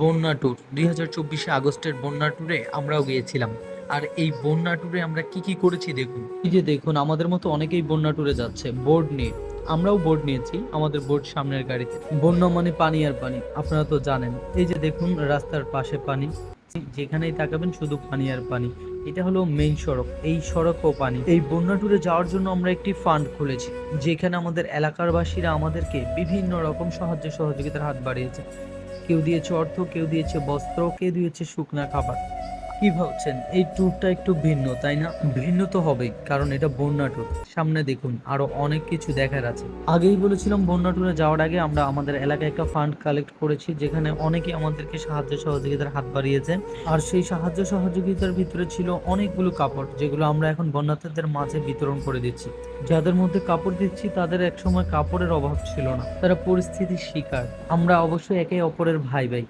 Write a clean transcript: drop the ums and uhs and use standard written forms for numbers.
বন্যা ট্যুর ২০২৪ আগস্টের বন্যা ট্যুরে আমরাও গিয়েছিলাম। আর এই বন্যা ট্যুরে আমরা কি কি করেছি দেখুন। এই যে দেখুন, আমাদের মতো অনেকেই বন্যা ট্যুরে যাচ্ছে বোর্ড নিয়ে। আমরাও বোর্ড নিয়েছি, আমাদের বোর্ড সামনের গাড়িতে। বন্যা মানে পানি আর পানি, আপনারা তো জানেন। এই যে দেখুন, রাস্তার পাশে পানি, যেখানেই তাকাবেন শুধু পানি আর পানি। এটা হলো মেইন সড়ক, এই সড়কও পানি। এই বন্যা ট্যুরে যাওয়ার জন্য আমরা একটি ফান্ড খুলেছি, যেখানে আমাদের এলাকার বাসীরা আমাদেরকে বিভিন্ন রকম সাহায্য সহযোগিতার হাত বাড়িয়েছে। কেউ দিয়েছে অর্থ, কেউ দিয়েছে বস্ত্র, কেউ দিয়েছে শুকনা খাবার। কি ভাবছেন, এই ট্যুরটা একটু ভিন্ন তাই না? ভিন্ন তো হবেই, কারণ এটা বন্যা ট্যুর। সামনে দেখুন, আরো অনেক কিছু দেখার আছে। আগেই বলেছিলাম, বন্যা ট্যুরে যাওয়ার আগে আমরা আমাদের এলাকায় একটা ফান্ড কালেক্ট করেছি, যেখানে অনেকেই আমাদেরকে সাহায্য সহযোগিতার হাত বাড়িয়েছে। আর সেই সাহায্য সহযোগিতার ভিতরে ছিল অনেকগুলো কাপড়, যেগুলো আমরা এখন বন্যার্থীদের মাঝে বিতরণ করে দিচ্ছি। যাদের মধ্যে কাপড় দিচ্ছি তাদের একসময় কাপড়ের অভাব ছিল না, তারা পরিস্থিতির শিকার। আমরা অবশ্যই একে অপরের ভাই ভাই।